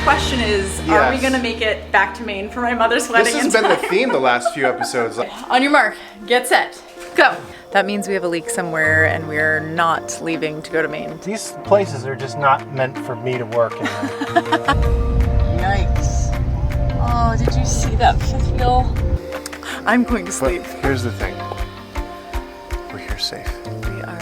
question is, are we gonna make it back to Maine for my mother's wedding? This has been the theme the last few episodes. On your mark, get set, go. That means we have a leak somewhere and we're not leaving to go to Maine. These places are just not meant for me to work in. Yikes. Oh, did you see that feel? I'm going to But sleep. here's the thing. We're here safe. We are.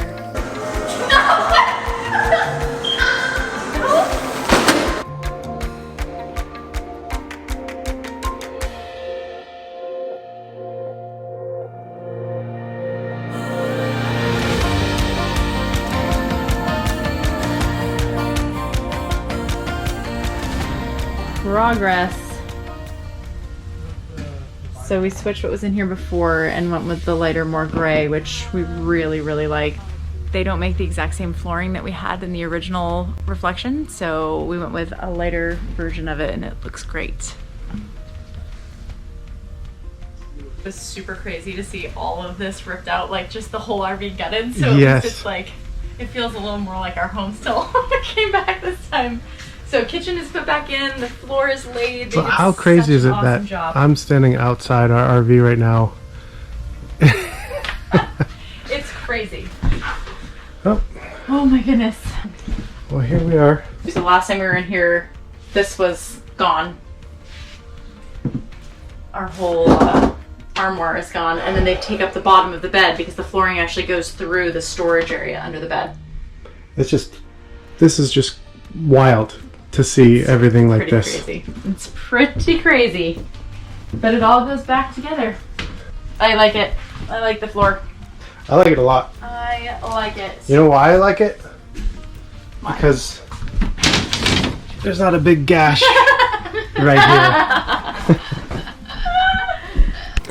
Progress. So we switched what was in here before and went with the lighter, more gray, which we really, really like. They don't make the exact same flooring that we had in the original Reflection, so we went with a lighter version of it and it looks great. It was super crazy to see all of this ripped out, like just the whole RV gutted, so Yes. it's like, it feels a little more like our home still when we came back this time. So kitchen is put back in, the floor is laid. They So did how crazy such is it an awesome that job. I'm standing outside our RV right now? It's crazy. Oh, Oh my goodness. well, here we are. So the last time we were in here, this was gone. Our whole armoire is gone, and then they take up the bottom of the bed because the flooring actually goes through the storage area under the bed. This is just wild to see everything like Pretty this. crazy. It's pretty crazy. But it all goes back together. I like it. I like the floor. I like it a lot. I like it. You know why I like it? Why? Because there's not a big gash right here.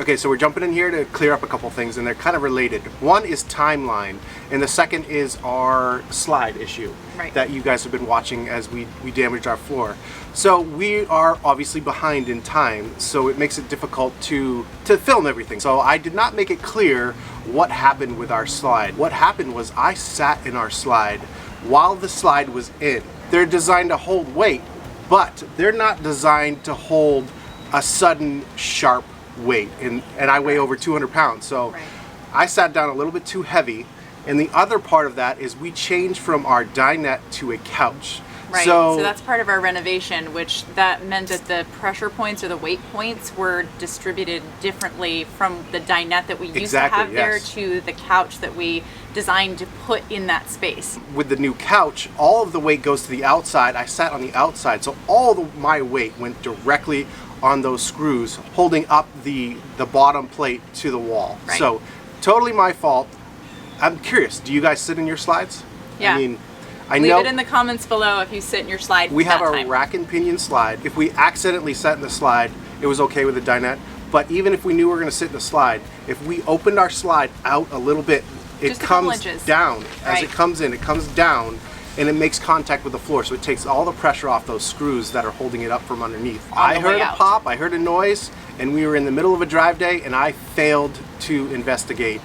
Okay, so we're jumping in here to clear up a couple things, and they're kind of related. One is timeline, and the second is our slide issue that you guys have been watching as we damaged our floor. So we are obviously behind in time, so it makes it difficult to film everything. So I did not make it clear what happened with our slide. What happened was I sat in our slide while the slide was in. They're designed to hold weight, but they're not designed to hold a sudden sharp weight, and I weigh over 200 pounds, so I sat down a little bit too heavy. And the other part of that is we changed from our dinette to a couch. Right, so that's part of our renovation, which that meant that the pressure points or the weight points were distributed differently from the dinette that we used to have there to the couch that we designed to put in that space. With the new couch, all of the weight goes to the outside. I sat on the outside, so all my weight went directly on those screws holding up the bottom plate to the wall. Right. So totally my fault. I'm curious, do you guys sit in your slides? Yeah. I mean, Leave it in the comments below if you sit in your slide. We have a rack and pinion slide. If we accidentally sat in the slide, it was okay with the dinette. But even if we knew we were going to sit in the slide, if we opened our slide out a little bit, it comes down. As it comes in, it comes down, and it makes contact with the floor. So it takes all the pressure off those screws that are holding it up from underneath. I heard a pop, I heard a noise, and we were in the middle of a drive day, and I failed to investigate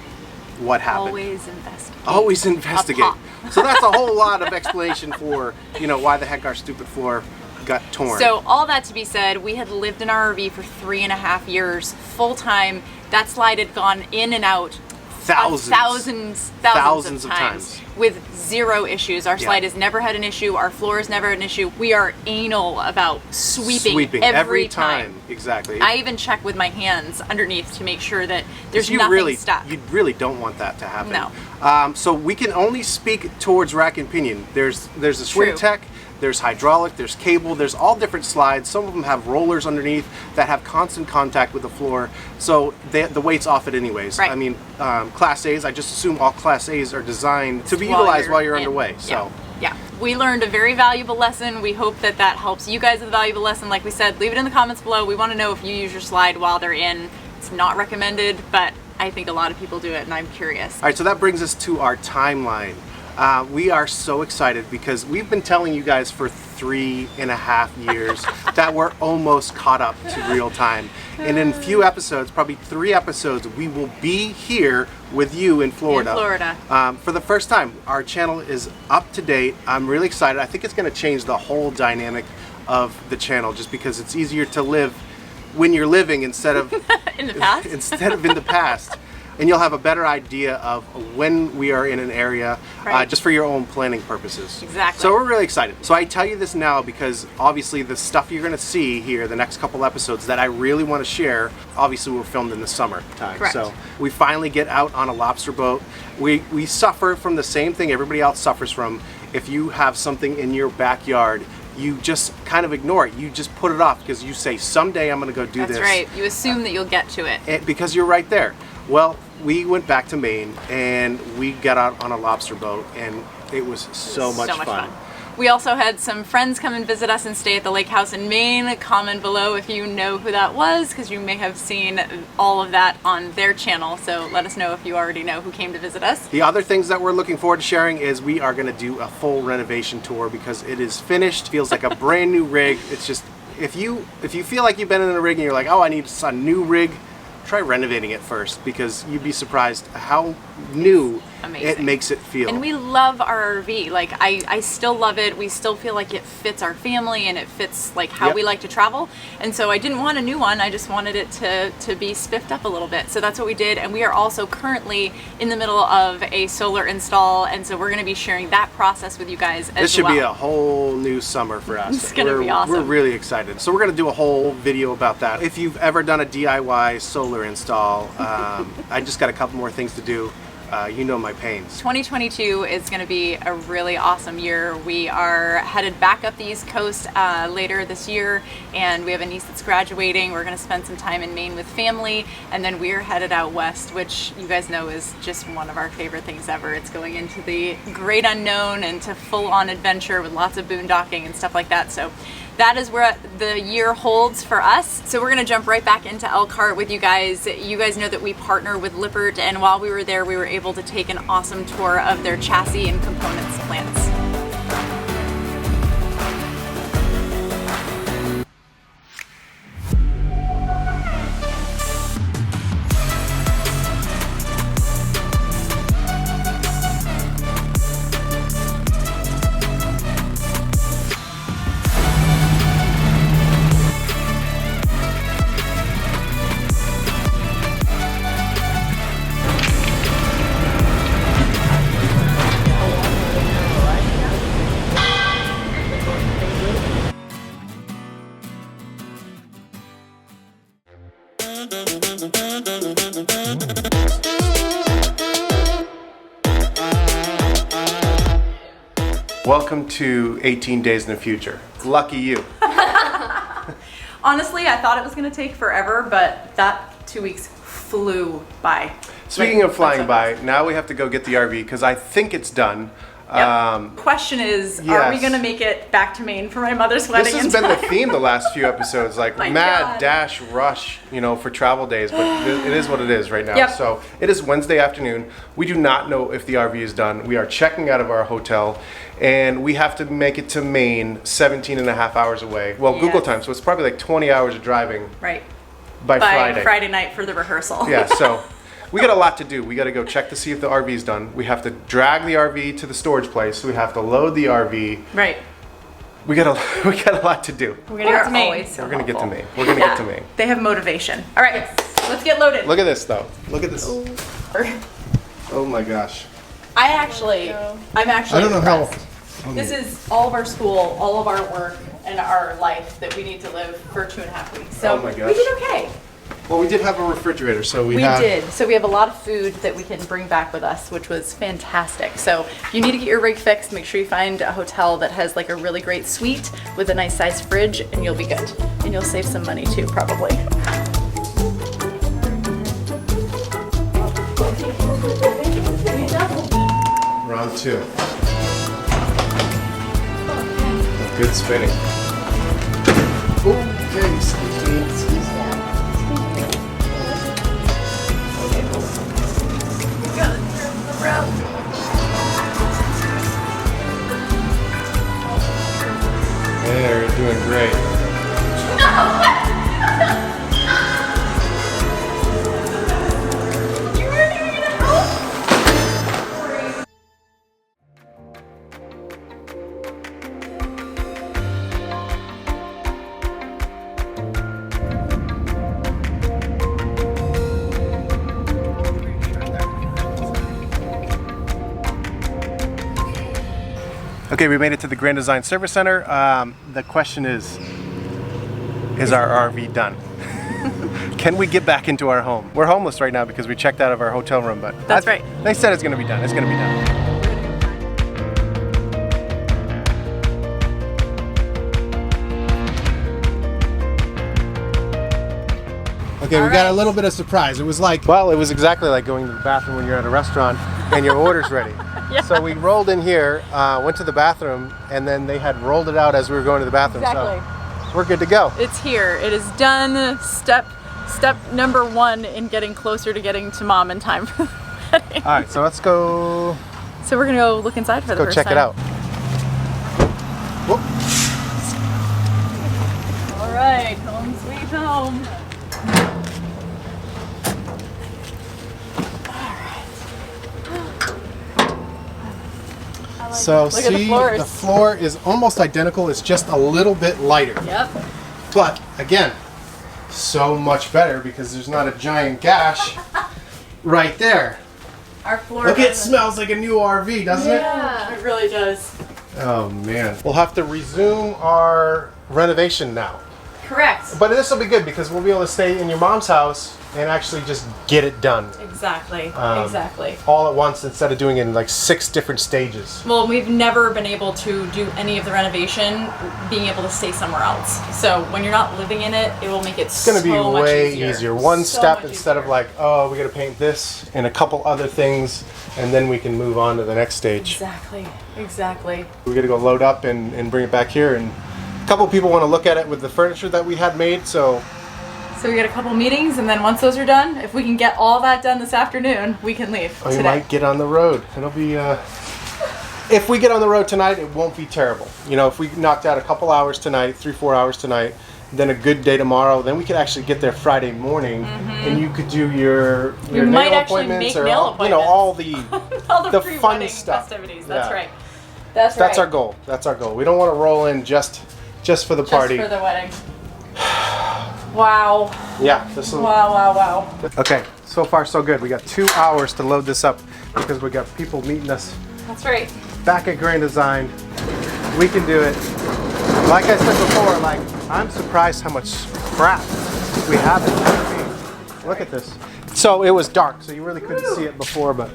what happened. Always investigate. Always investigate. So that's a whole lot of explanation for, why the heck our stupid floor got torn. So all that to be said, we had lived in our RV for 3.5 years, full time. That slide had gone in and out thousands of times with zero issues. Our slide has never had an issue. Our floor has never had an issue. We are anal about sweeping every time. Exactly. I even check with my hands underneath to make sure that there's nothing stuck. You really don't want that to happen. No. So we can only speak towards rack and pinion. There's a swing tech. There's hydraulic, there's cable, there's all different slides. Some of them have rollers underneath that have constant contact with the floor, so the weight's off it anyways. Right. I mean, Class A's, I just assume all Class A's are designed to be utilized while you're underway. So. Yeah, we learned a very valuable lesson. We hope that helps you guys with a valuable lesson. Like we said, leave it in the comments below. We want to know if you use your slide while they're in. It's not recommended, but I think a lot of people do it, and I'm curious. All right, so that brings us to our timeline. We are so excited because we've been telling you guys for 3.5 years that we're almost caught up to real time. And in a few episodes, probably 3 episodes, we will be here with you in Florida. For the first time. Our channel is up to date. I'm really excited. I think it's going to change the whole dynamic of the channel, just because it's easier to live when you're living instead of in the past. instead of in the past. And you'll have a better idea of when we are in an area, just for your own planning purposes. Exactly. So we're really excited. So I tell you this now because obviously the stuff you're going to see here, the next couple episodes that I really want to share, obviously were filmed in the summertime. Correct. So we finally get out on a lobster boat. We suffer from the same thing everybody else suffers from. If you have something in your backyard, you just kind of ignore it. You just put it off because you say, someday I'm going to go do this. That's right. You assume that you'll get to it. Because you're right there. Well, we went back to Maine and we got out on a lobster boat, and it was so much fun. We also had some friends come and visit us and stay at the lake house in Maine. Comment below if you know who that was, because you may have seen all of that on their channel. So let us know if you already know who came to visit us. The other things that we're looking forward to sharing is we are going to do a full renovation tour because it is finished. Feels like a brand new rig. It's just, if you feel like you've been in a rig and you're like, oh, I need a new rig, try renovating it first, because you'd be surprised how new it makes it feel. And we love our RV. Like, I still love it. We still feel like it fits our family and it fits like how we like to travel. And so I didn't want a new one. I just wanted it to be spiffed up a little bit. So that's what we did. And we are also currently in the middle of a solar install. And so we're going to be sharing that process with you guys as well. This should be a whole new summer for us. It's going to be awesome. We're really excited. So we're going to do a whole video about that. If you've ever done a DIY solar install, I just got a couple more things to do. You know my pains. 2022 is going to be a really awesome year. We are headed back up the East Coast later this year, and we have a niece that's graduating. We're going to spend some time in Maine with family, and then we're headed out west, which you guys know is just one of our favorite things ever. It's going into the great unknown and to full-on adventure with lots of boondocking and stuff like that. So that is where the year holds for us. So we're gonna jump right back into Elkhart with you guys. You guys know that we partner with Lippert, and while we were there, we were able to take an awesome tour of their chassis and components plants. Welcome to 18 Days in the Future. Lucky you. Honestly, I thought it was going to take forever, but that 2 weeks flew by. Speaking of flying by, now we have to go get the RV because I think it's done. Yep. Question is, are we going to make it back to Maine for my mother's wedding? This has been the theme the last few episodes, like mad dash rush, you know, for travel days, but it is what it is right now. Yep. So it is Wednesday afternoon. We do not know if the RV is done. We are checking out of our hotel, and we have to make it to Maine, 17 and a half hours away. Well, Google time, so it's probably like 20 hours of driving. Right. By Friday night for the rehearsal. Yeah, so we got a lot to do. We got to go check to see if the RV is done. We have to drag the RV to the storage place. We have to load the RV. Right. We got a lot to do. We're gonna get to Maine. We're gonna get to Maine. We're gonna get to Maine. They have motivation. All right, let's get loaded. Look at this though. Look at this. Oh my gosh. I'm actually. I don't know how. This is all of our school, all of our work, and our life that we need to live for 2.5 weeks. So we did okay. Well, we did have a refrigerator, so we did. So we have a lot of food that we can bring back with us, which was fantastic. So if you need to get your rig fixed, make sure you find a hotel that has like a really great suite with a nice sized fridge, and you'll be good. And you'll save some money too, probably. Round 2. Good spinning. Okay, excuse me. They're doing great. You weren't even gonna help? Okay, we made it to the Grand Design Service Center. The question is our RV done? Can we get back into our home? We're homeless right now because we checked out of our hotel room, but That's right. They said it's gonna be done. It's gonna be done. Okay, we got a little bit of surprise. It was like, well, it was exactly like going to the bathroom when you're at a restaurant and your order's ready. Yeah. So we rolled in here, went to the bathroom, and then they had rolled it out as we were going to the bathroom. Exactly. So we're good to go. It's here. It is done. Step number 1 in getting closer to getting to mom in time for the wedding. All right, so let's go. So we're gonna go look inside for the first time. Go check it out. Whoop. All right, home sweet home. So see, the floor is almost identical. It's just a little bit lighter. Yep. But again, so much better because there's not a giant gash right there. Our floor. Look, it smells like a new RV, doesn't it? Yeah, it really does. Oh man. We'll have to resume our renovation now. Correct. But this will be good because we'll be able to stay in your mom's house and actually just get it done. Exactly. Exactly. All at once instead of doing it in like 6 different stages. Well, we've never been able to do any of the renovation being able to stay somewhere else. So when you're not living in it, it will make it so much easier. It's going to be way easier. One step instead of like, oh, we got to paint this and a couple other things, and then we can move on to the next stage. Exactly. Exactly. We're going to go load up and bring it back here. And a couple people want to look at it with the furniture that we had made, so we got a couple meetings, and then once those are done, if we can get all that done this afternoon, we can leave today. We might get on the road. It'll be, if we get on the road tonight, it won't be terrible. You know, if we knocked out a couple hours tonight, 3-4 hours tonight, then a good day tomorrow, then we could actually get there Friday morning, and you could do your nail appointments or you know, all the all the fun stuff. Festivities. That's Yeah. right. That's right. That's our goal. That's our goal. We don't want to roll in just for the party. Just for the wedding. Wow. Yeah. This will. Wow. Okay. So far, so good. We got 2 hours to load this up because we got people meeting us. That's right. Back at Grand Design. We can do it. Like I said before, like I'm surprised how much crap we have in the RV. Look at this. So it was dark, so you really couldn't see it before, but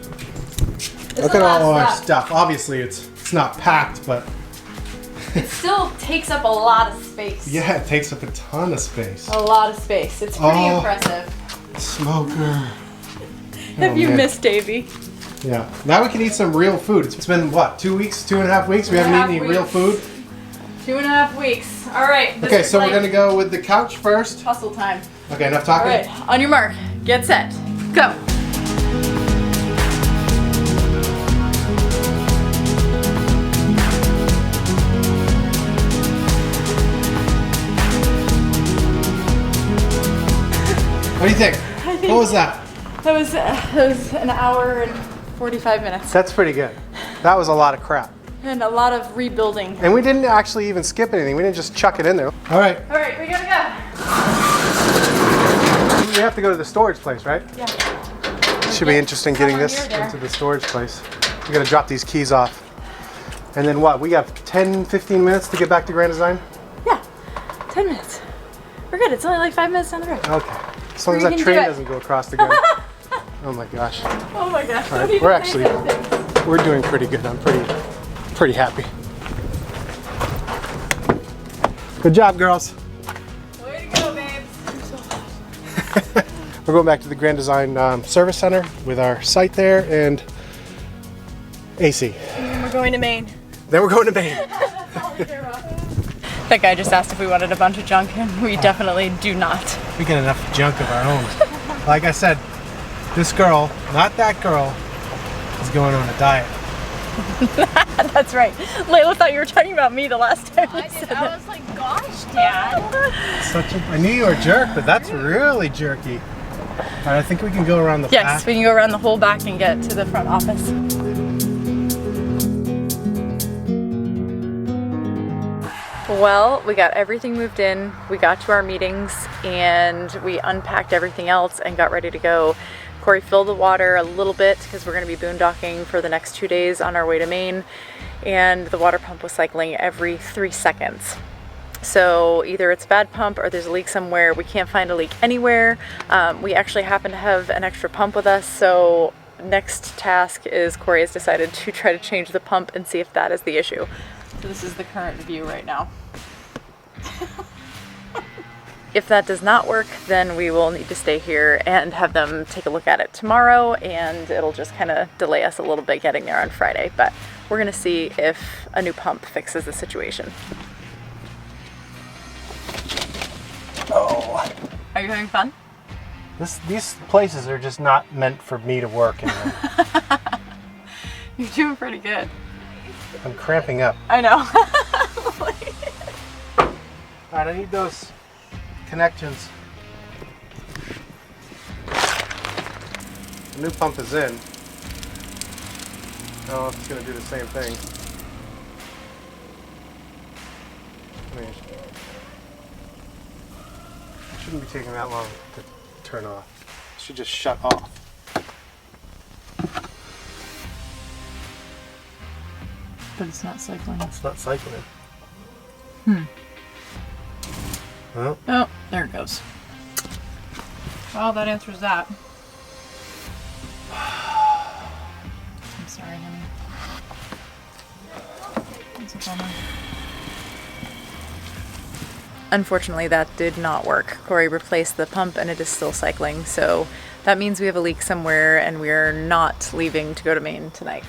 look at all our stuff. Obviously, it's not packed, but it still takes up a lot of space. Yeah, it takes up a ton of space. A lot of space. It's pretty impressive. Smoker. Have you missed Davey? Yeah. Now we can eat some real food. It's been what, 2 weeks, 2.5 weeks? We haven't eaten any real food. 2.5 weeks. All right. Okay, so we're gonna go with the couch first. Hustle time. Okay, enough talking. All right. On your mark. Get set. Go. What do you think? What was that? That was an hour and 45 minutes. That's pretty good. That was a lot of crap. And a lot of rebuilding. And we didn't actually even skip anything. We didn't just chuck it in there. All right. All right, we gotta go. We have to go to the storage place, right? Yeah. Should be interesting getting this into the storage place. We gotta drop these keys off. And then what? We got 10, 15 minutes to get back to Grand Design? Yeah, 10 minutes. We're good. It's only like 5 minutes down the road. Okay. As long as that train doesn't go across the ground. Oh my gosh. Oh my gosh. All right, we're doing pretty good. I'm pretty happy. Good job, girls. Way to go, babes. We're going back to the Grand Design Service Center with our site there and AC. And then we're going to Maine. Then we're going to Maine. That guy just asked if we wanted a bunch of junk, and we definitely do not. We get enough junk of our own. Like I said, this girl, not that girl, is going on a diet. That's right. Layla thought you were talking about me the last time. I was like, gosh, Dad. I knew you were a jerk, but that's really jerky. All right, I think we can go around the back. Yes, we can go around the whole back and get to the front office. Well, we got everything moved in, we got to our meetings, and we unpacked everything else and got ready to go Corey filled the water a little bit because we're going to be boondocking for the next 2 days on our way to Maine, and the water pump was cycling every 3 seconds. So either it's a bad pump or there's a leak somewhere. We can't find a leak anywhere. We actually happen to have an extra pump with us, so next task is Corey has decided to try to change the pump and see if that is the issue. So this is the current view right now. If that does not work, then we will need to stay here and have them take a look at it tomorrow, and it'll just kind of delay us a little bit getting there on Friday. But we're gonna see if a new pump fixes the situation. Oh. Are you having fun? These places are just not meant for me to work in them. You're doing pretty good. I'm cramping up. I know. Alright, I need those connections. The new pump is in. I don't know if it's going to do the same thing. It shouldn't be taking that long to turn off. It should just shut off. But it's not cycling. It's not cycling. Well, Oh, there it goes. Well, that answers that. I'm sorry, honey. That's a bummer. Unfortunately, that did not work. Corey replaced the pump and it is still cycling, so that means we have a leak somewhere and we're not leaving to go to Maine tonight,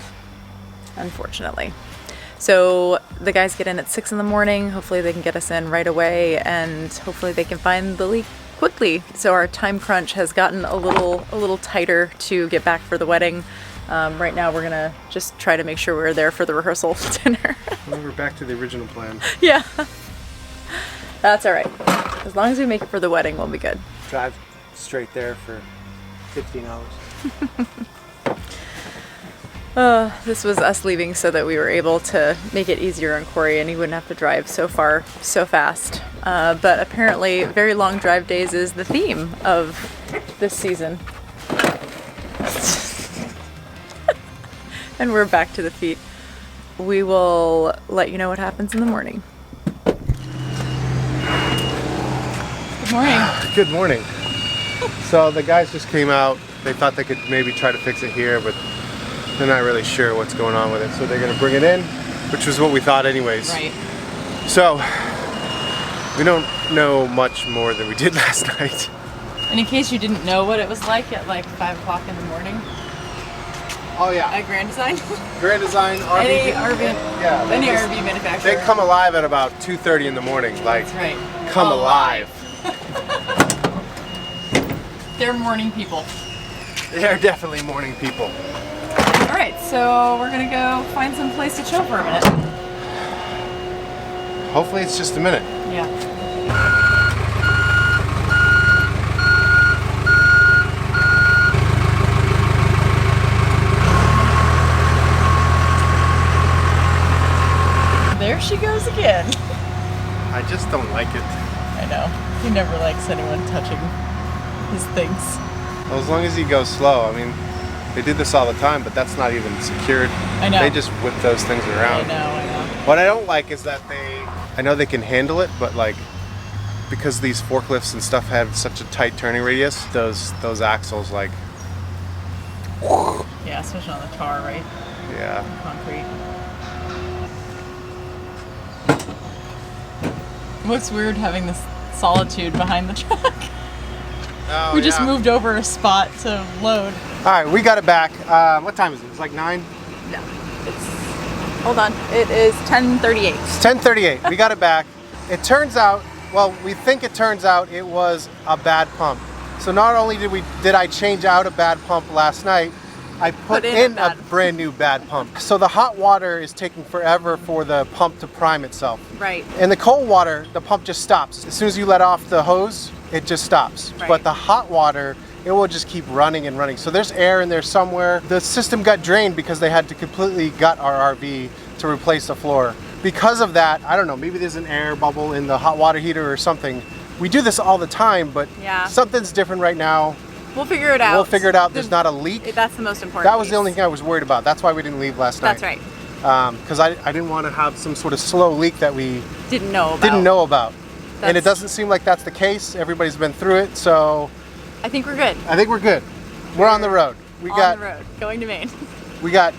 unfortunately. So the guys get in at 6 in the morning. Hopefully they can get us in right away, and hopefully they can find the leak quickly. So our time crunch has gotten a little tighter to get back for the wedding. Right now we're gonna just try to make sure we're there for the rehearsal dinner. we're back to the original plan. Yeah, that's all right. As long as we make it for the wedding, we'll be good. Drive straight there for 15 hours. This was us leaving so that we were able to make it easier on Corey and he wouldn't have to drive so far so fast. But apparently very long drive days is the theme of this season. And we're back to the feet. We will let you know what happens in the morning. Good morning. Good morning. So the guys just came out. They thought they could maybe try to fix it here, but they're not really sure what's going on with it. So they're gonna bring it in, which was what we thought anyways. Right. So we don't know much more than we did last night. And in case you didn't know what it was like at like 5 o'clock in the morning Oh yeah. at Grand Design. Grand Design, RV. Any RV, Yeah. any RV manufacturer. They come alive at about 2:30 in the morning. Like, That's right. come alive. They're morning people. They're definitely morning people. All right, so we're gonna go find some place to chill for a minute. Hopefully it's just a minute. Yeah. There she goes again. I just don't like it. I know. He never likes anyone touching his things. Well, as long as you go slow. I mean, they do this all the time, but that's not even secured. I know. They just whip those things around. I know. What I don't like is that I know they can handle it, but like, because these forklifts and stuff have such a tight turning radius, those axles like. Yeah, especially on the tar, right? Yeah. Concrete. Looks weird having this solitude behind the truck. Oh, We just yeah. moved over a spot to load. All right, we got it back. What time is it? It's like 9? No, hold on. It is 10:38. It's 10:38. We got it back. It turns out, well, we think it turns out it was a bad pump. So not only did I change out a bad pump last night, I put in a brand new bad pump. So the hot water is taking forever for the pump to prime itself. Right. In the cold water, the pump just stops. As soon as you let off the hose, it just stops. Right. But the hot water, it will just keep running and running. So there's air in there somewhere. The system got drained because they had to completely gut our RV to replace the floor. Because of that, I don't know, maybe there's an air bubble in the hot water heater or something. We do this all the time, but Yeah. something's different right now. We'll figure it out. We'll figure it out. There's not a leak. That's the most important That was the only thing I was worried about. That's why we didn't leave last night. That's right. Because I didn't want to have some sort of slow leak that we didn't know about. And it doesn't seem like that's the case. Everybody's been through it, so I think we're good. I think we're good. We're on the road. On the road, going to Maine. We got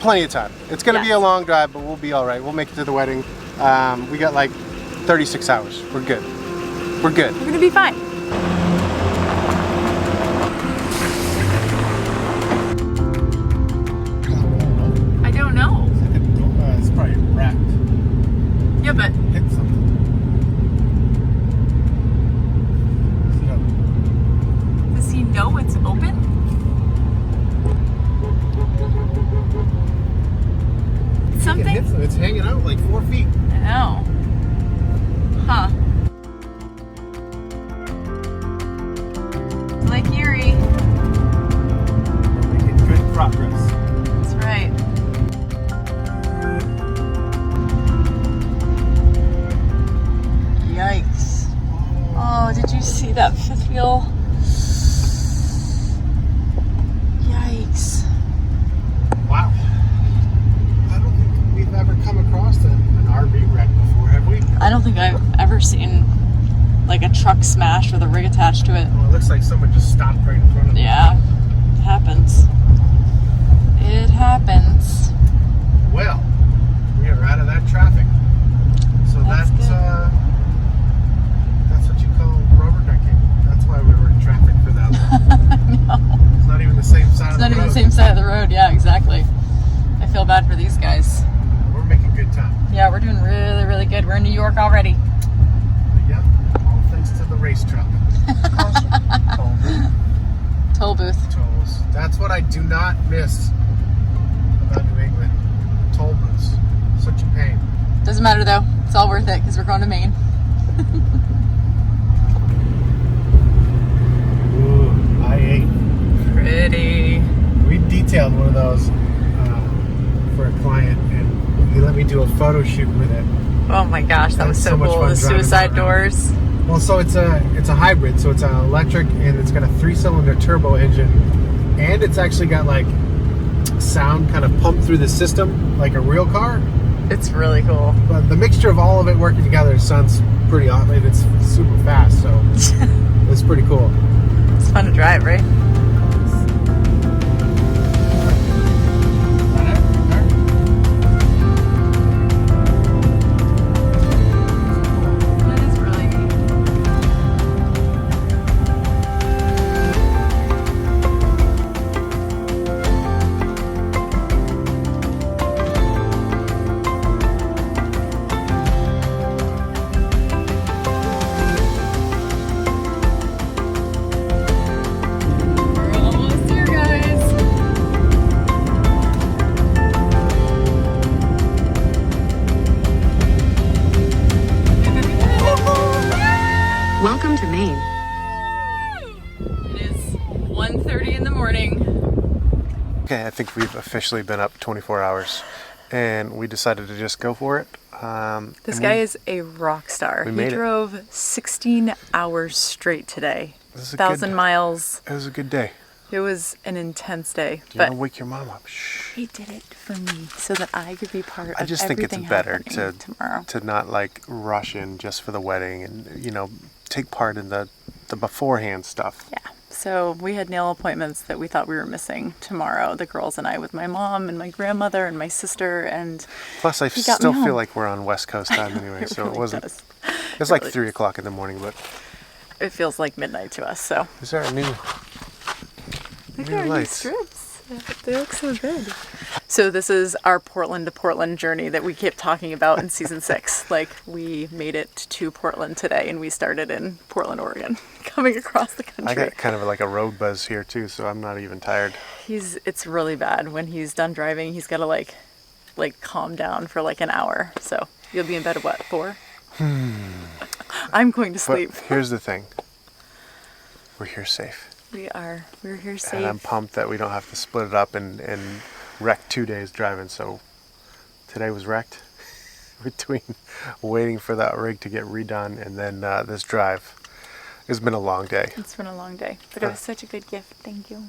plenty of time. It's going to be a long drive, but we'll be all right. We'll make it to the wedding. We got like 36 hours. We're good. We're good. We're going to be fine. I don't know. It's probably wrapped. Yeah, but Hit something. does he know it's open? Something? It's hanging out like 4 feet. I know. Huh. Lake Erie. We're making good progress. That's right. Yikes. Oh, did you see that fifth wheel? Yikes. Wow. I don't think we've ever come across an RV wreck before, have we? I don't think I've ever seen like a truck smash with a rig attached to it. Well, it looks like someone just stopped right in front of me. Yeah, it happens. It happens. Well, we are out of that traffic. So That's good. That's what you call rubbernecking. That's why we were in traffic for that long. No. It's not even the same side of the road. It's not even the same side of the road. Yeah, exactly. I feel bad for these guys. We're making good time. Yeah, we're doing really, really good. We're in New York already. Yep, all thanks to the race truck. Toll booth. Tolls. That's what I do not miss about New England. Toll booths. Such a pain. Doesn't matter though. It's all worth it because we're going to Maine. Ooh, I-8. Pretty. We detailed one of those for a client, and he let me do a photo shoot with it. Oh my gosh, that was so much cool. fun The driving suicide around. doors. Well, so it's a hybrid, so it's an electric, and it's got a 3-cylinder turbo engine, and it's actually got like sound kind of pumped through the system like a real car. It's really cool. But the mixture of all of it working together sounds pretty awesome. It's super fast, so it's pretty cool. It's fun to drive, right? That is really neat. We're almost here, guys. Welcome to Maine. It is 1:30 in the morning. Okay, I think we've officially been up 24 hours, and we decided to just go for it. This guy is a rock star. we He made it. drove 16 hours straight today. This is a 1,000 good- miles. It was a good day. It was an intense day. Do you But want to wake your mom up? Shh. he did it for me so that I could be part I of just think it's everything better happening tomorrow. to not like rush in just for the wedding, and take part in the beforehand stuff. Yeah. So we had nail appointments that we thought we were missing tomorrow. The girls and I with my mom and my grandmother and my sister and Plus, I He got still me home. feel like we're on West Coast time anyway, so really it wasn't. does. It was like really 3 o'clock in the morning, but It feels like midnight to us. So these are our new look new at our new lights. strips. They look so good. So this is our Portland to Portland journey that we kept talking about in season 6. Like we made it to Portland today and we started in Portland, Oregon, coming across the country. I got kind of like a road buzz here too, so I'm not even tired. It's really bad. When he's done driving, he's got to like calm down for like an hour. So you'll be in bed at what, 4? I'm going to But sleep. here's the thing. We're here safe. We're here safe. And I'm pumped that we don't have to split it up and wreck 2 days driving. So today was wrecked between waiting for that rig to get redone and then this drive. It's been a long day. It's been a long day, but it was such a good gift. Thank you.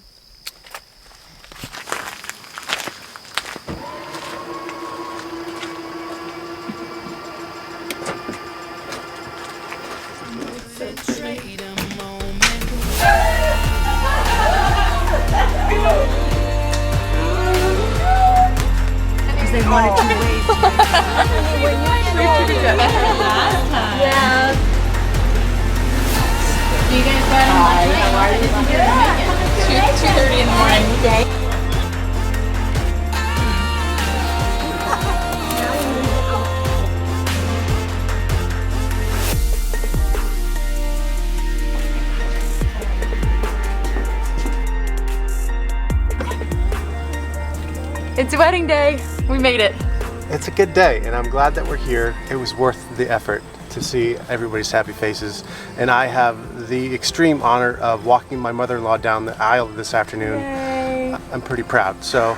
They wanted to wait. Yeah. You guys got him last night? 2:30 in the morning. It's wedding day. We made it. It's a good day, and I'm glad that we're here. It was worth the effort to see everybody's happy faces. And I have the extreme honor of walking my mother-in-law down the aisle this afternoon. Yay. I'm pretty proud. So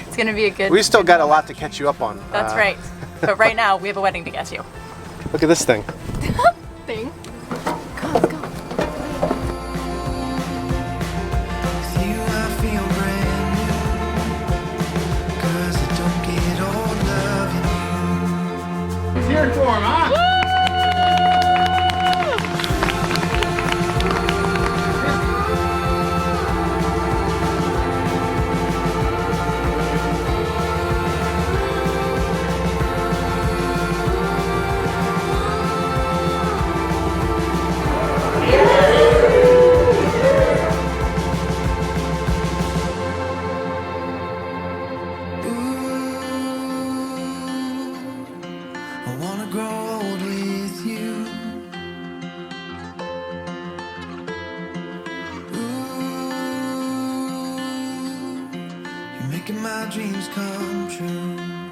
It's gonna be a good. we still got a lot to catch you up on. That's right. But right now we have a wedding to get you. Look at this thing. Thing. Cheering for him, huh? I wanna grow old with you. Ooh, you're making my dreams come true.